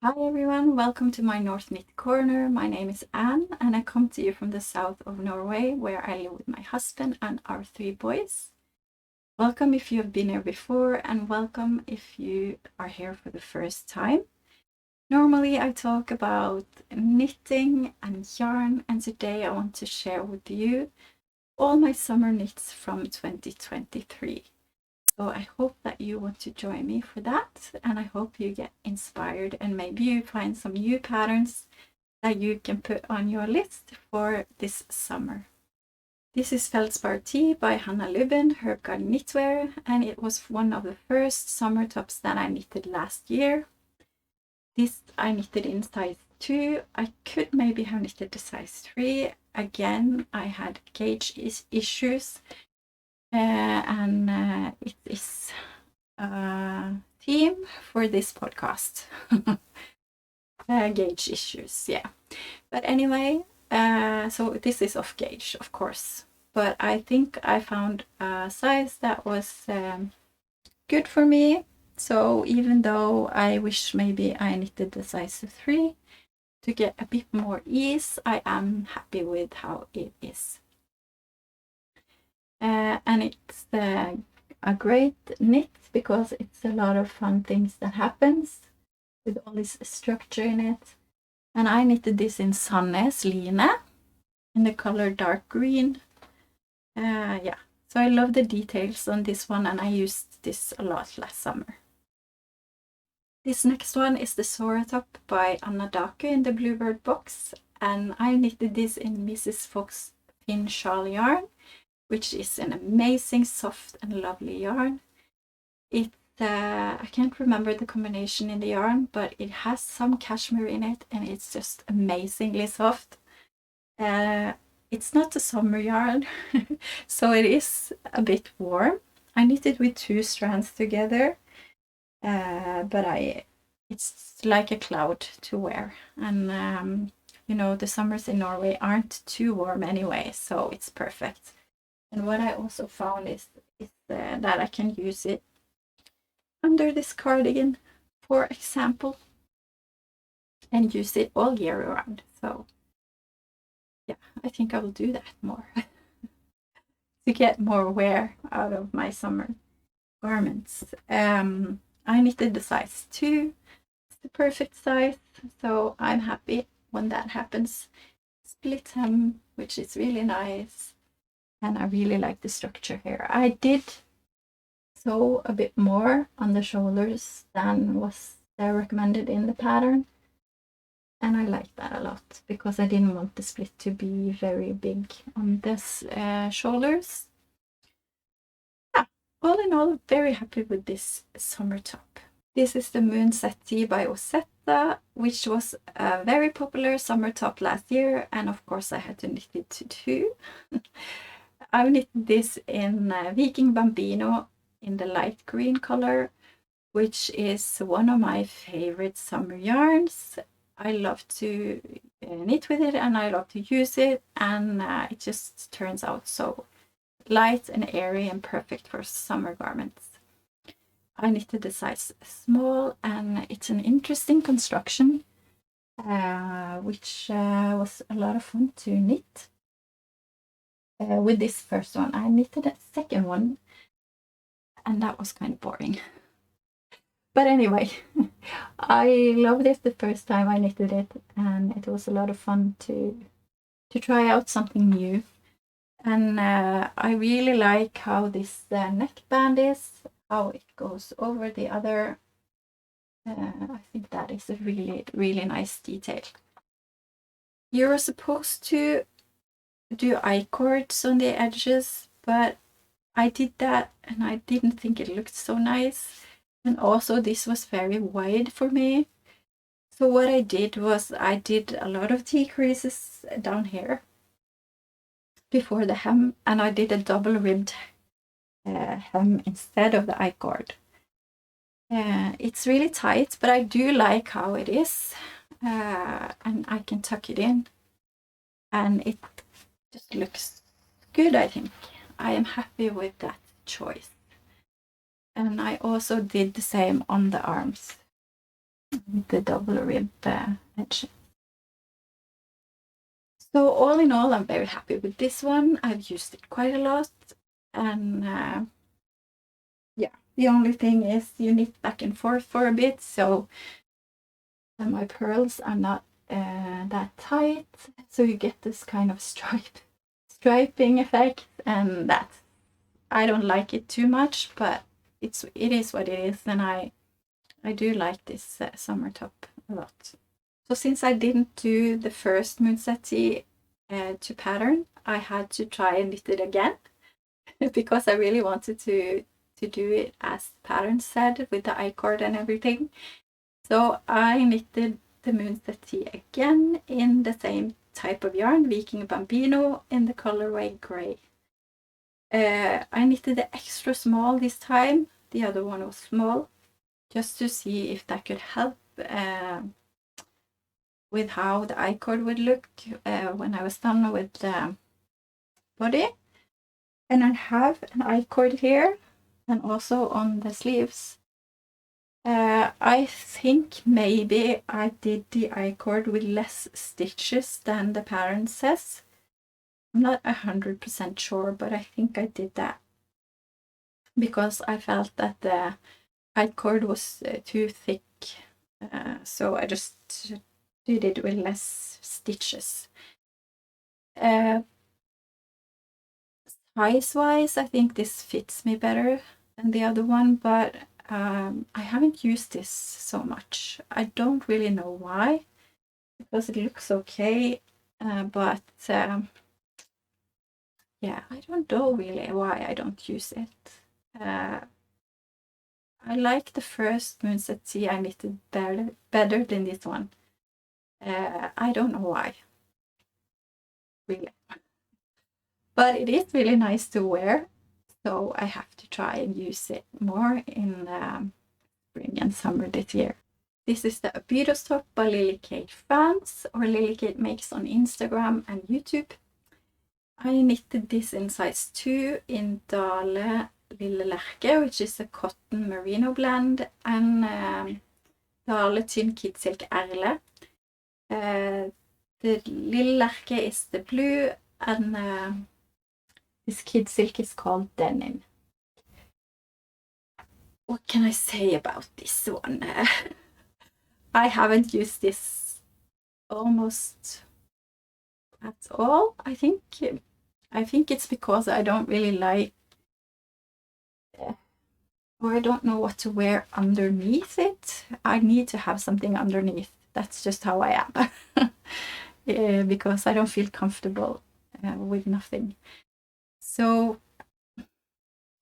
Hi everyone, welcome to my North Knit Corner. My name is Anne and I come to you from the south of Norway where I live with my husband and our 3 boys. Welcome if you have been here before and welcome if you are here for the first time. Normally I talk about knitting and yarn, and today I want to share with you all my summer knits from 2023. So I hope that you want to join me for that, and I hope you get inspired and maybe you find some new patterns that you can put on your list for this summer. This is Feldspar Tea by Hanna Lubben, Herb Garden Knitwear, and it was one of the first summer tops that I knitted last year. This I knitted in size 2. I could maybe have knitted the size 3. Again, I had gauge issues. It is a theme for this podcast. Gauge issues, yeah. But anyway, so this is off gauge, of course. But I think I found a size that was good for me. So even though I wish maybe I knitted the size 3 to get a bit more ease, I am happy with how it is. And it's a great knit because it's a lot of fun things that happens with all this structure in it. And I knitted this in Sandnes line in the color dark green. Yeah, so I love the details on this one and I used this a lot last summer. This next one is the Sora top by Anna Daku in the Bluebird box, and I knitted this in Mrs. Fox Thin Shawl yarn, which is an amazing, soft and lovely yarn. I can't remember the combination in the yarn, but it has some cashmere in it and it's just amazingly soft. It's not a summer yarn, so it is a bit warm. I knitted with 2 strands together, but it's like a cloud to wear. And you know, the summers in Norway aren't too warm anyway, so it's perfect. And what I also found is that I can use it under this cardigan, for example, and use it all year round. So yeah, I think I will do that more to get more wear out of my summer garments. I knitted the size 2. It's the perfect size, so I'm happy when that happens. Split hem, which is really nice. And I really like the structure here. I did sew a bit more on the shoulders than was recommended in the pattern. And I like that a lot because I didn't want the split to be very big on this shoulders. Yeah, all in all, very happy with this summer top. This is the Moonset Tea by Osetta, which was a very popular summer top last year. And of course I had to knit it too. I've knitted this in Viking Bambino in the light green color, which is one of my favorite summer yarns. I love to knit with it and I love to use it, and it just turns out so light and airy and perfect for summer garments. I knitted the size small, and it's an interesting construction, which was a lot of fun to knit. With this first one, I knitted a second one, and that was kind of boring. But anyway, I loved it the first time I knitted it, and it was a lot of fun to try out something new. And I really like how this neckband is, how it goes over the other. I think that is a really, really nice detail. You're supposed to do I-cords on the edges, but I did that and I didn't think it looked so nice. And also this was very wide for me. So what I did was I did a lot of decreases down here before the hem, and I did a double ribbed hem instead of the I-cord. It's really tight, but I do like how it is, and I can tuck it in and it just looks good. I think I am happy with that choice. And I also did the same on the arms. with the double rib edge. So all in all, I'm very happy with this one. I've used it quite a lot, and yeah, the only thing is you knit back and forth for a bit, so my pearls are not that tight, so you get this kind of striping effect, and that I don't like it too much, but it is what it is, and I do like this summer top a lot. So since I didn't do the first Moonsetti to pattern, I had to try and knit it again because I really wanted to do it as the pattern said, with the I-cord and everything. So I knitted the Moonsetti again in the same type of yarn, Viking Bambino, in the colorway gray. I knitted the extra small this time. The other one was small, just to see if that could help with how the I-cord would look when I was done with the body. And I have an I-cord here and also on the sleeves. I think maybe I did the I-cord with less stitches than the pattern says. I'm not 100% sure, but I think I did that because I felt that the I-cord was too thick, so I just did it with less stitches. Size-wise, I think this fits me better than the other one, but I haven't used this so much. I don't really know why, because it looks okay, but yeah, I don't know really why I don't use it. I like the first Moonsetti I knitted better than this one. I don't know why, really. But it is really nice to wear, so I have to try and use it more in spring and summer this year. This is the Abydos top by Lily Kate France, or Lily Kate Makes on Instagram and YouTube. I knitted this in size 2 in Dale Lille Lerke, which is a cotton merino blend, and Dale Tynn Kid Silk Erle. The Lille Lerke is the blue, and this Kid Silk is called Denim. What can I say about this one? I haven't used this almost at all. I think it's because I don't really like, or I don't know what to wear underneath it. I need to have something underneath. That's just how I am. Because I don't feel comfortable with nothing. So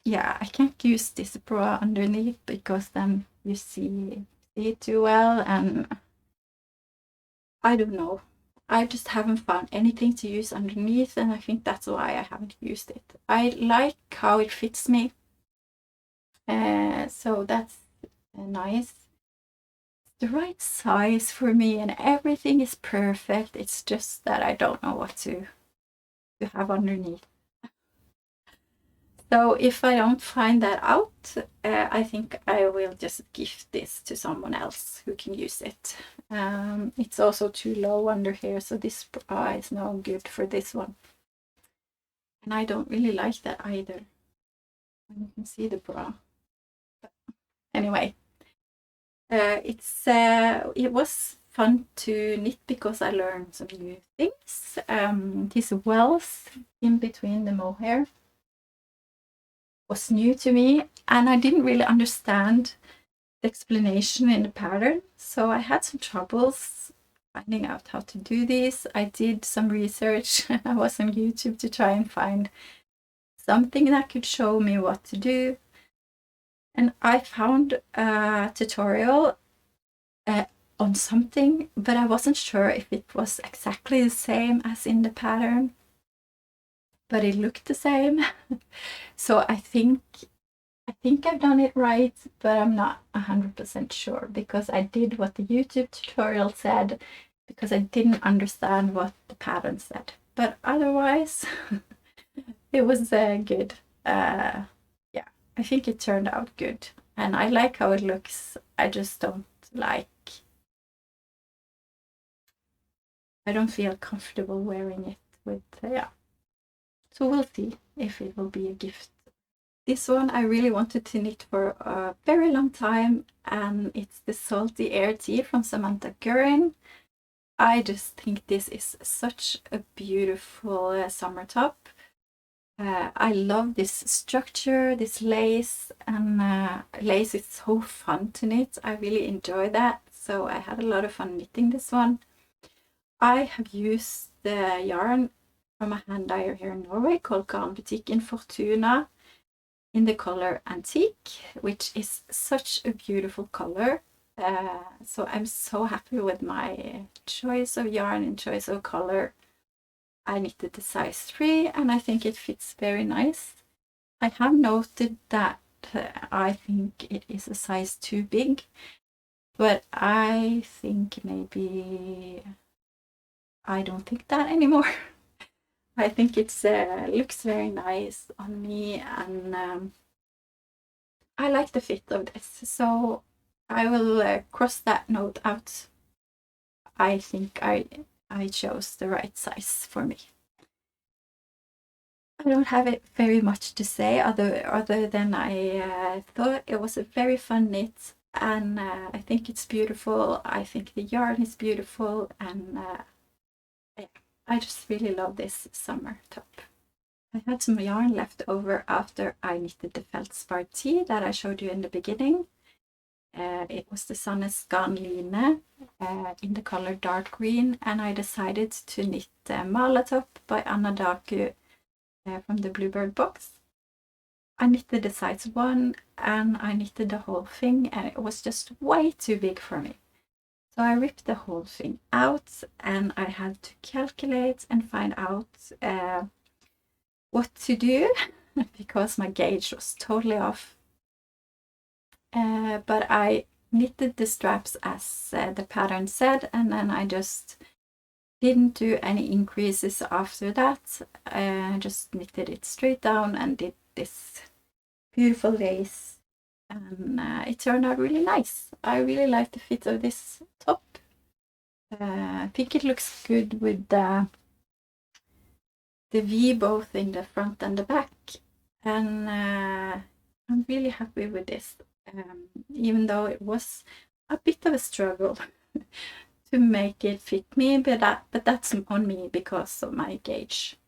yeah, I can't use this bra underneath because then you see it too well, and I don't know. I just haven't found anything to use underneath, and I think that's why I haven't used it. I like how it fits me, so that's nice. It's the right size for me, and everything is perfect. It's just that I don't know what to have underneath. So if I don't find that out, I think I will just gift this to someone else who can use it. It's also too low under here, so this bra is no good for this one. And I don't really like that either. You can see the bra. But anyway, it was fun to knit because I learned some new things. These wells in between the mohair was new to me, and I didn't really understand the explanation in the pattern, so I had some troubles finding out how to do this. I did some research. I was on YouTube to try and find something that could show me what to do, and I found a tutorial on something, but I wasn't sure if it was exactly the same as in the pattern, but it looked the same. So I think I've done it right, but I'm not 100% sure because I did what the YouTube tutorial said because I didn't understand what the pattern said. But otherwise, it was good. Yeah, I think it turned out good, and I like how it looks. I just don't like I don't feel comfortable wearing it with, yeah. So we'll see if it will be a gift. This one I really wanted to knit for a very long time, and it's the Salty Air Tee from Samantha Guerin. I just think this is such a beautiful summer top. I love this structure, this lace, and lace is so fun to knit. I really enjoy that, so I had a lot of fun knitting this one. I have used the yarn from a hand dyer here in Norway called Garnbutikken Fortuna in the color Antique, which is such a beautiful color. So I'm so happy with my choice of yarn and choice of color. I knitted the size 3 and I think it fits very nice. I have noted that I think it is a size too big, but I think maybe I don't think that anymore. I think it looks very nice on me, and I like the fit of this, so I will cross that note out. I think I chose the right size for me. I don't have it very much to say other than I thought it was a very fun knit, and I think it's beautiful. I think the yarn is beautiful, and yeah, I just really love this summer top. I had some yarn left over after I knitted the Feldspar tee that I showed you in the beginning. It was the Sandnes Garn Line in the color dark green, and I decided to knit Mala Top by Anna Daku from the Bluebird box. I knitted the size 1 and I knitted the whole thing, and it was just way too big for me. So I ripped the whole thing out, and I had to calculate and find out what to do because my gauge was totally off. But I knitted the straps as the pattern said, and then I just didn't do any increases after that. I just knitted it straight down and did this beautiful lace, and it turned out really nice. I really like the fit of this top. I think it looks good with the V both in the front and the back, and I'm really happy with this, even though it was a bit of a struggle to make it fit me, but that's on me because of my gauge.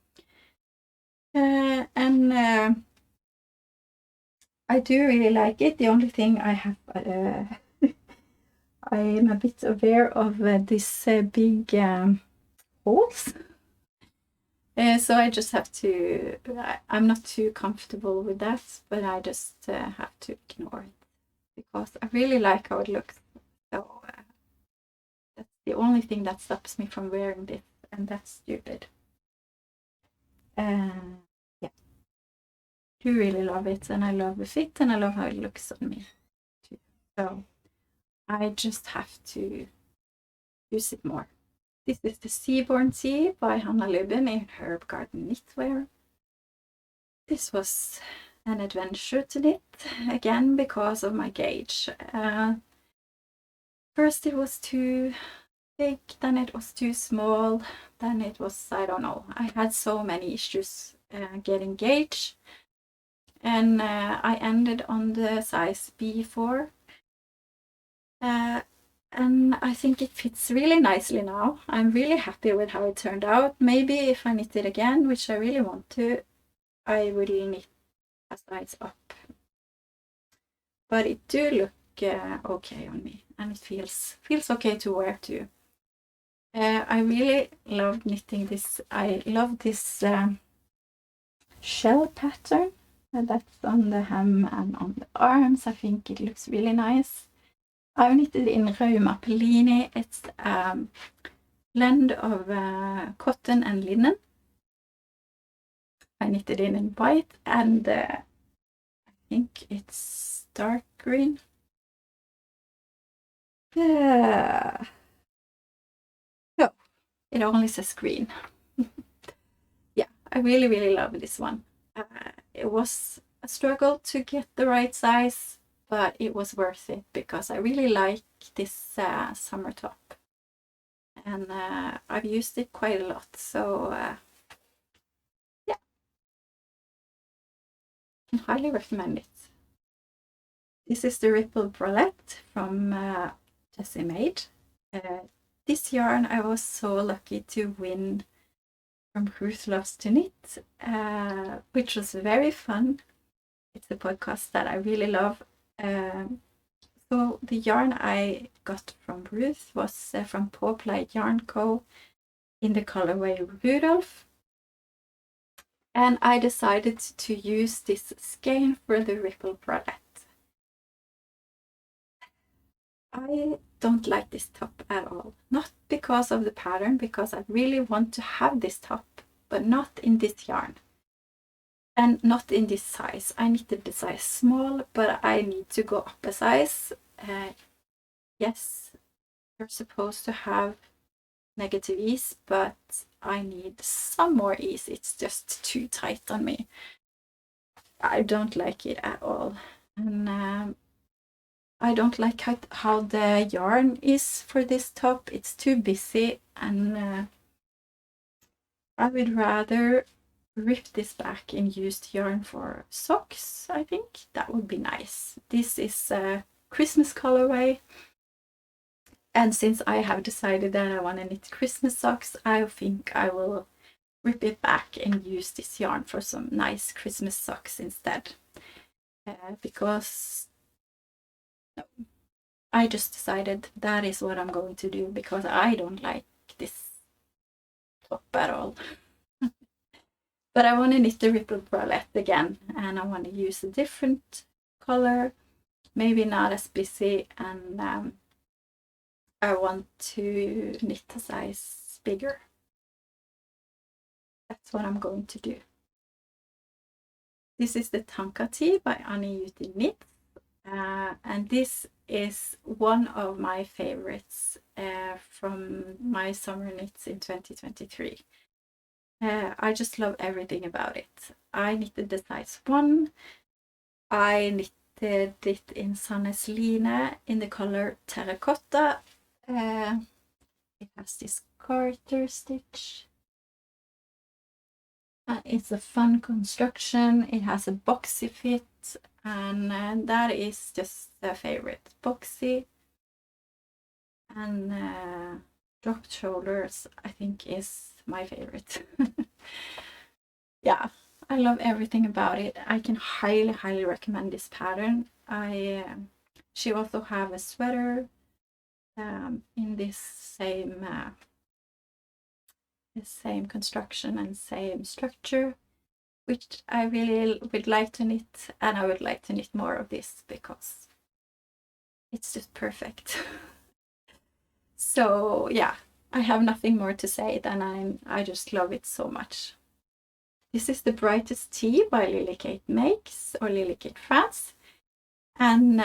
And I do really like it. The only thing I have, I am a bit aware of this big holes. So I just have to, I'm not too comfortable with that, but I just have to ignore it because I really like how it looks. So that's the only thing that stops me from wearing this, and that's stupid. Yeah, I do really love it, and I love the fit, and I love how it looks on me too. So I just have to use it more. This is the Seaborn Tee by Hanna Lubben in Herb Garden Knitwear. This was an adventure to knit, again because of my gauge. First it was too big, then it was too small, then it was, I don't know, I had so many issues getting gauge, and I ended on the size B4. And I think it fits really nicely now. I'm really happy with how it turned out. Maybe if I knit it again, which I really want to, I will knit a size up. But it do look okay on me, and it feels okay to wear too. I really love knitting this. I love this shell pattern that's on the hem and on the arms. I think it looks really nice. I've knitted in Rauma Pellini. It's a blend of cotton and linen. I knitted in white, and I think it's dark green. No, it only says green. Yeah, I really love this one. It was a struggle to get the right size, but it was worth it because I really like this summer top. and I've used it quite a lot, so yeah, I can highly recommend it. This is the Ripple Bralette from Jessie Made. This yarn I was so lucky to win from Ruth Loves to Knit, which was very fun. It's a podcast that I really love. So the yarn I got from Ruth was from Paw Play Yarn Co. in the colorway Rudolph. And I decided to use this skein for the Ripple Bralette. I don't like this top at all. Not because of the pattern, because I really want to have this top, but not in this yarn. And not in this size. I knitted the size small, but I need to go up a size. Yes, you're supposed to have negative ease, but I need some more ease. It's just too tight on me. I don't like it at all. And I don't like how the yarn is for this top. It's too busy, and I would rather rip this back and use the yarn for socks. I think that would be nice. This is a Christmas colorway, and since I have decided that I want to knit Christmas socks, I think I will rip it back and use this yarn for some nice Christmas socks instead, because I just decided that is what I'm going to do, because I don't like this top at all. But I want to knit the Ripple Bralette again, and I want to use a different color, maybe not as busy, and I want to knit a size bigger. That's what I'm going to do. This is the Tankar tee by Annie Juti Knits, and this is one of my favorites from my summer knits in 2023. I just love everything about it. I knitted the size 1. I knitted it in Sandnes Line in the color terracotta. It has this garter stitch. It's a fun construction. It has a boxy fit, and that is just a favorite. Boxy and dropped shoulders, I think, is my favorite. Yeah, I love everything about it. I can highly recommend this pattern. She also have a sweater in this same construction and same structure, which I really would like to knit, and I would like to knit more of this because it's just perfect. So yeah, I have nothing more to say than I just love it so much. This is the Brightest tee by Lily Kate Makes, or Lily Kate France, and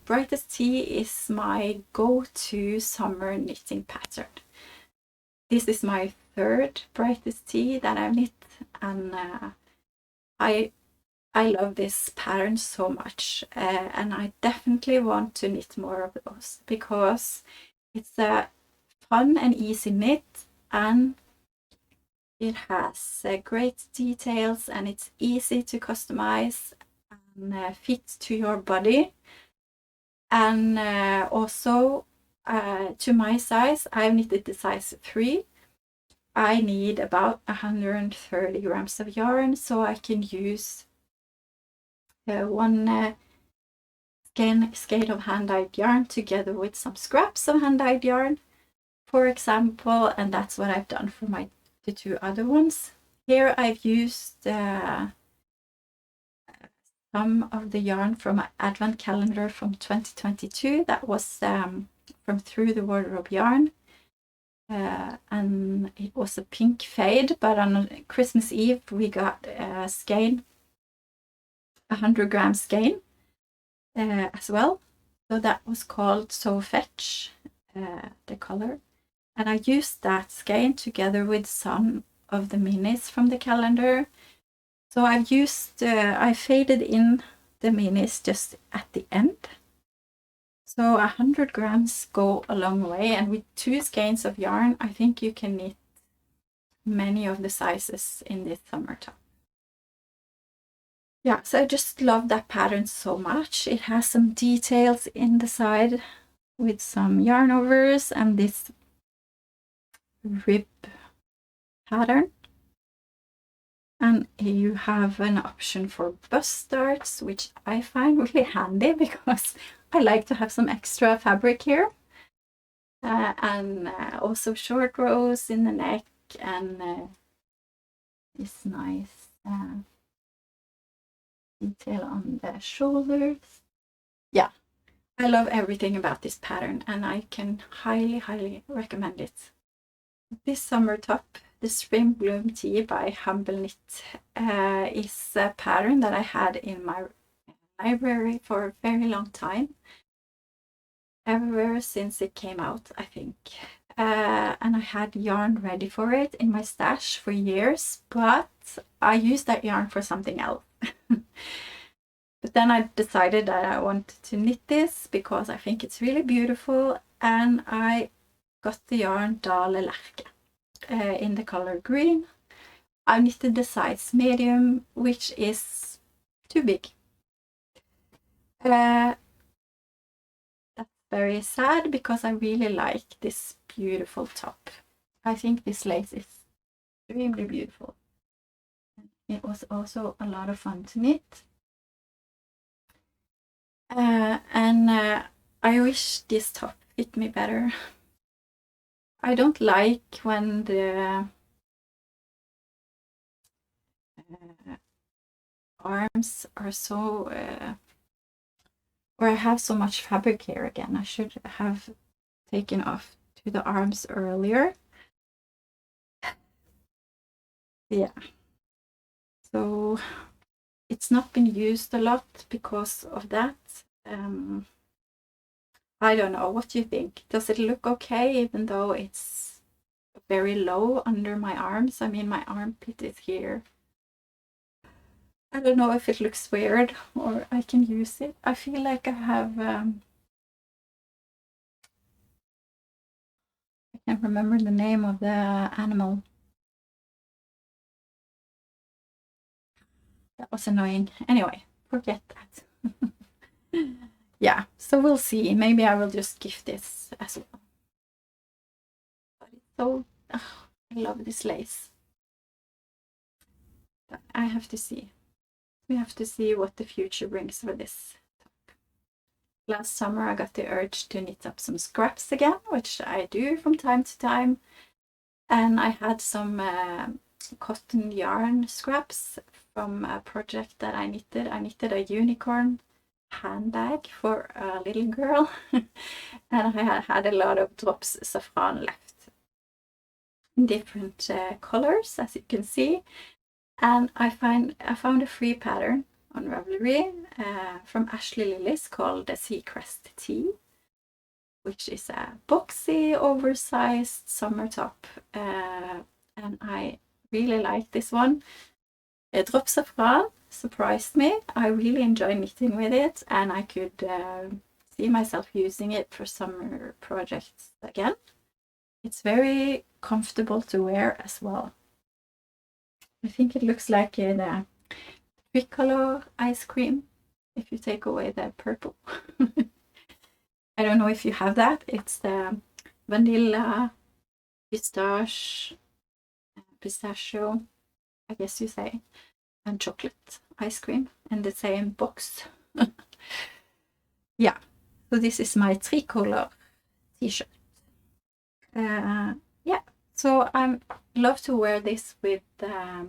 Brightest tee is my go-to summer knitting pattern. This is my 3rd Brightest tee that I've knit, and I love this pattern so much, and I definitely want to knit more of those because it's a fun and easy knit, and it has great details, and it's easy to customize and fit to your body. And also to my size, I've knitted the size 3. I need about 130 grams of yarn, so I can use one skein of hand-dyed yarn together with some scraps of hand-dyed yarn, for example, and that's what I've done for the 2 other ones. Here I've used some of the yarn from my advent calendar from 2022 that was from Through the Wardrobe Yarn, and it was a pink fade, but on Christmas Eve we got a skein, 100-gram skein as well, so that was called So Fetch, the color, and I used that skein together with some of the minis from the calendar. So I've used, I faded in the minis just at the end, So 100 grams go a long way, and with 2 skeins of yarn, I think you can knit many of the sizes in this summer top. Yeah, so I just love that pattern so much. It has some details in the side with some yarn overs and this rib pattern. And you have an option for bust darts, which I find really handy because I like to have some extra fabric here. And also short rows in the neck and this nice detail on the shoulders. Yeah, I love everything about this pattern and I can highly recommend it. This summer top, the Spring Bloom Tee by Humble Knit, is a pattern that I had in my library for a very long time. Ever since it came out, I think. And I had yarn ready for it in my stash for years, but I used that yarn for something else. But then I decided that I wanted to knit this because I think it's really beautiful, and I got the yarn Dale Lerke in the color green. I knitted the size medium, which is too big. That's very sad because I really like this beautiful top. I think this lace is extremely beautiful. It was also a lot of fun to knit. And I wish this top fit me better. I don't like when the arms are so or I have so much fabric here again. I should have taken off to the arms earlier. Yeah, so it's not been used a lot because of that. I don't know, what do you think? Does it look okay even though it's very low under my arms? I mean, my armpit is here. I don't know if it looks weird or I can use it. I feel like I have I can't remember the name of the animal. That was annoying. Anyway, forget that. Yeah, so we'll see. Maybe I will just gift this as well. But it's so, oh, I love this lace. But I have to see. We have to see what the future brings for this top. Last summer I got the urge to knit up some scraps again, which I do from time to time. And I had some cotton yarn scraps from a project that I knitted. I knitted a unicorn handbag for a little girl and I had a lot of drops saffron left in different colors, as you can see. And I found a free pattern on Ravelry from Ashley Lillis called the Seacrest Tee, which is a boxy, oversized summer top, and I really like this one. Drop Saffron surprised me. I really enjoy knitting with it, and I could see myself using it for summer projects again. It's very comfortable to wear as well. I think it looks like the tricolor ice cream if you take away the purple. I don't know if you have that. It's the vanilla, pistachio, I guess you say, and chocolate ice cream in the same box. Yeah, so this is my tricolor t-shirt. Yeah, so I love to wear this with a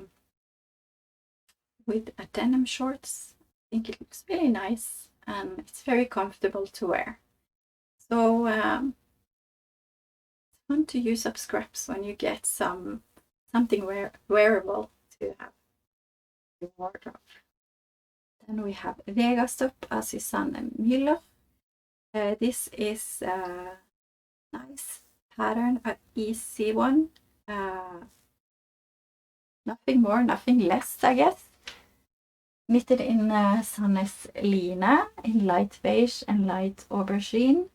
denim shorts. I think it looks really nice and it's very comfortable to wear. So it's fun to use up scraps when you get something wearable to have in your wardrobe. Then we have Vegastop by Susanne Müller. This is a nice pattern, an easy one. Nothing more, nothing less, I guess. knitted in Sandnes Line in light beige and light aubergine.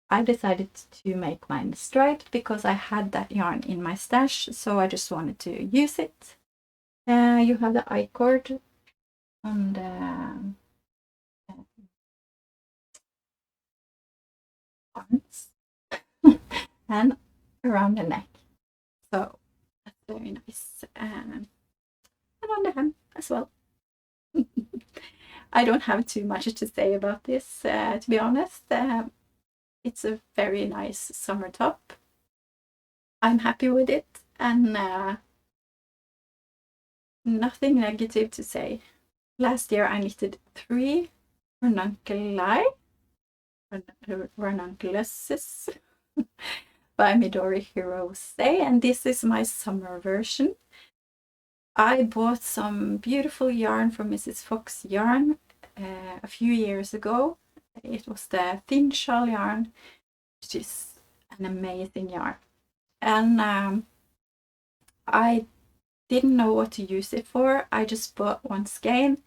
I decided to make mine striped because I had that yarn in my stash, so I just wanted to use it. You have the I-cord on the arms and around the neck, so that's very nice. And on the hem as well. I don't have too much to say about this, to be honest. It's a very nice summer top. I'm happy with it, and nothing negative to say. Last year I knitted 3 Ranunculuses by Midori Hirose, and this is my summer version. I bought some beautiful yarn from Mrs. Fox Yarn a few years ago. It was the thin shawl yarn, which is an amazing yarn. And I didn't know what to use it for. I just bought one skein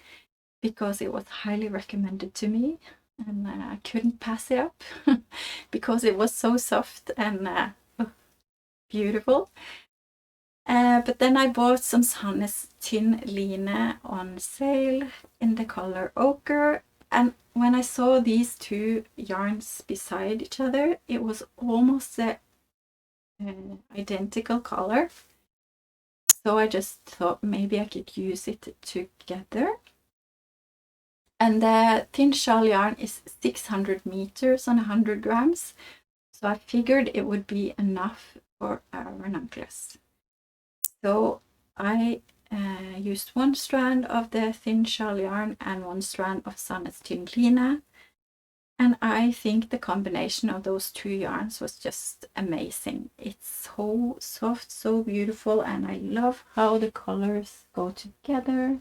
because it was highly recommended to me, and I couldn't pass it up because it was so soft and beautiful. But then I bought some Sandnes Tynn Line on sale in the color ochre, and when I saw these two yarns beside each other, it was almost the identical color. So I just thought maybe I could use it together. And the thin shawl yarn is 600 meters on 100 grams. So I figured it would be enough for a ranunculus. So I used one strand of the thin shawl yarn and one strand of Sandnes Tynn Line. And I think the combination of those two yarns was just amazing. It's so soft, so beautiful, and I love how the colors go together.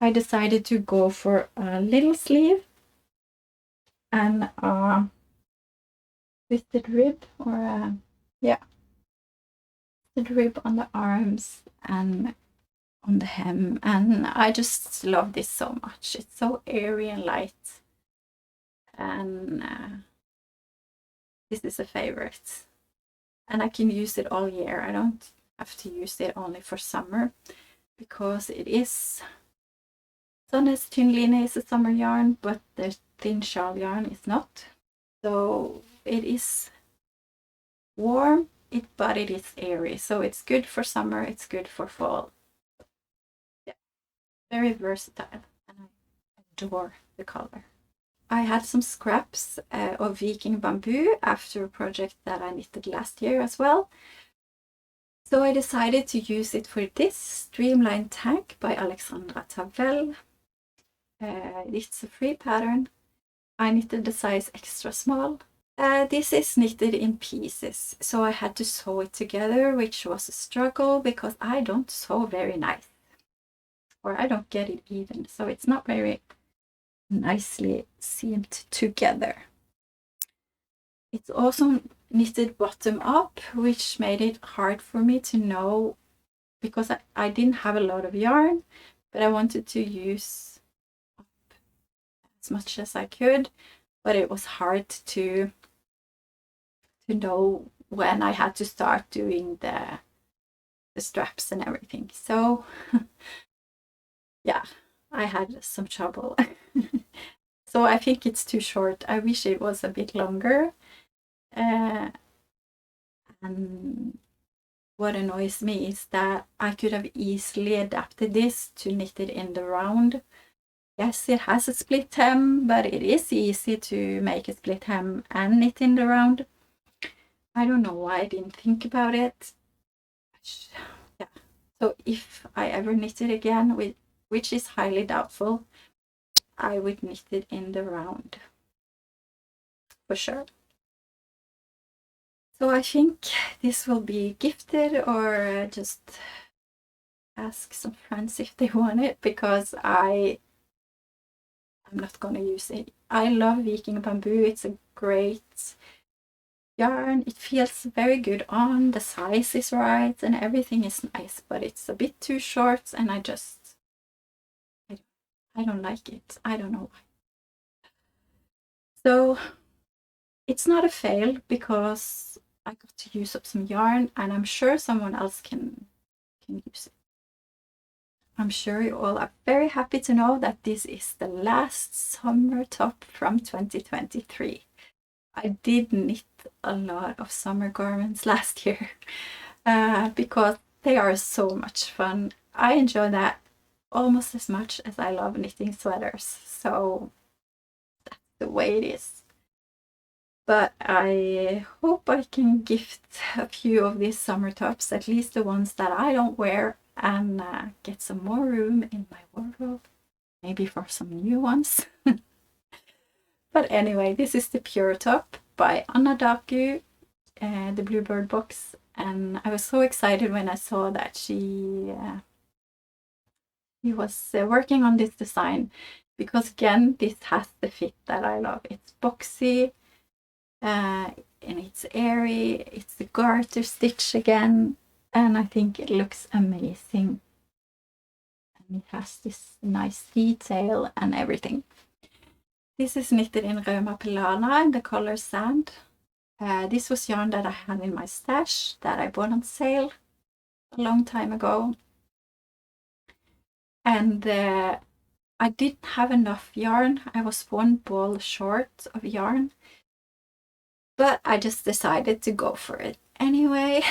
I decided to go for a little sleeve and a twisted rib, or twisted rib on the arms and on the hem, and I just love this so much. It's so airy and light, and this is a favorite, and I can use it all year. I don't have to use it only for summer because it is Sandnes Tynn Line is a summer yarn, but the thin shawl yarn is not. So it is warm, but it is airy. So it's good for summer, it's good for fall. Yeah, very versatile, and I adore the color. I had some scraps of Viking bamboo after a project that I knitted last year as well. So I decided to use it for this Streamline tag by Alexandra Tavel. It's a free pattern. I knitted the size extra small. This is knitted in pieces, so I had to sew it together, which was a struggle because I don't sew very nice, or I don't get it even, so it's not very nicely seamed together. It's also knitted bottom up, which made it hard for me to know because I didn't have a lot of yarn, but I wanted to use up as much as I could, but it was hard to know when I had to start doing the straps and everything. So yeah, I had some trouble. So I think it's too short. I wish it was a bit longer. And what annoys me is that I could have easily adapted this to knit it in the round. Yes, it has a split hem, but it is easy to make a split hem and knit in the round. I don't know why I didn't think about it. Yeah. So if I ever knit it again, which is highly doubtful, I would knit it in the round for sure. So I think this will be gifted, or just ask some friends if they want it, because I'm not gonna use it. I love Viking bamboo. It's a great yarn. It feels very good on. The size is right and everything is nice, but it's a bit too short, and I just I don't like it. I don't know why. So it's not a fail because I got to use up some yarn, and I'm sure someone else can use it. I'm sure you all are very happy to know that this is the last summer top from 2023. I did knit a lot of summer garments last year because they are so much fun. I enjoy that almost as much as I love knitting sweaters, so that's the way it is. But I hope I can gift a few of these summer tops, at least the ones that I don't wear, and get some more room in my wardrobe, maybe for some new ones. But anyway, this is the Pure Top by Anna Daku, the Bluebird box, and I was so excited when I saw that she was working on this design, because again, this has the fit that I love. It's boxy, and it's airy, it's the garter stitch again, and I think it looks amazing. And it has this nice detail and everything. This is knitted in Roma Pelana in the color Sand. This was yarn that I had in my stash that I bought on sale a long time ago. And I didn't have enough yarn. I was one ball short of yarn. But I just decided to go for it anyway.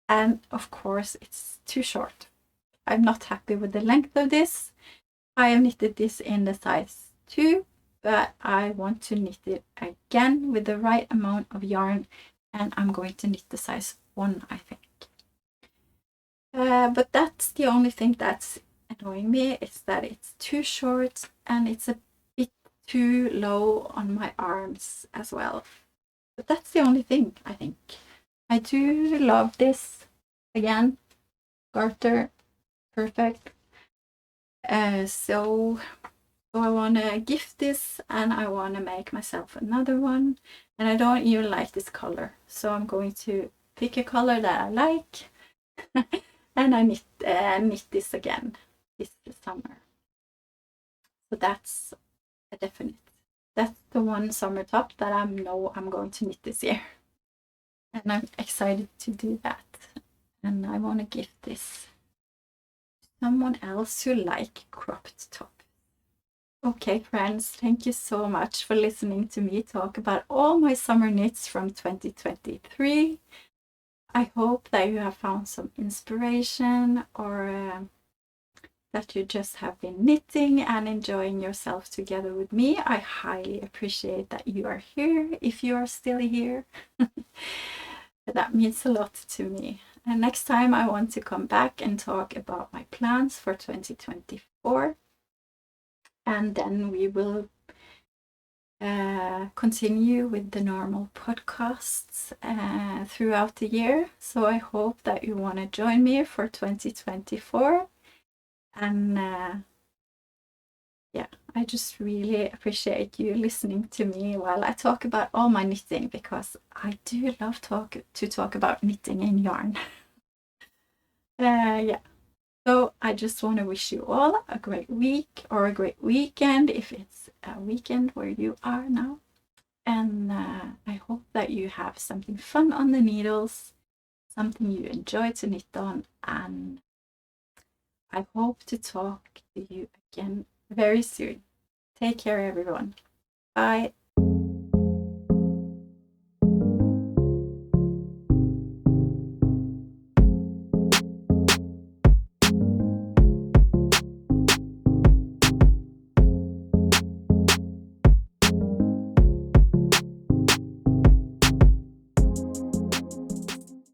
And of course, it's too short. I'm not happy with the length of this. I have knitted this in the size 2, but I want to knit it again with the right amount of yarn, and I'm going to knit the size 1, I think. But that's the only thing that's annoying me, is that it's too short and it's a bit too low on my arms as well. But that's the only thing, I think. I do love this. Again, garter, perfect. So I want to gift this, and I want to make myself another one. And I don't even like this color, so I'm going to pick a color that I like. And I knit this again this summer. So that's a definite. That's the one summer top that I know I'm going to knit this year. And I'm excited to do that. And I want to gift this to someone else who like cropped top. Okay, friends, thank you so much for listening to me talk about all my summer knits from 2023. I hope that you have found some inspiration, or that you just have been knitting and enjoying yourself together with me. I highly appreciate that you are here, if you are still here. That means a lot to me. And next time I want to come back and talk about my plans for 2024. And then we will continue with the normal podcasts throughout the year. So I hope that you want to join me for 2024. And yeah, I just really appreciate you listening to me while I talk about all my knitting, because I do love to talk about knitting and yarn. Yeah. So I just want to wish you all a great week or a great weekend, if it's a weekend where you are now. And I hope that you have something fun on the needles, something you enjoy to knit on, and I hope to talk to you again very soon. Take care, everyone. Bye.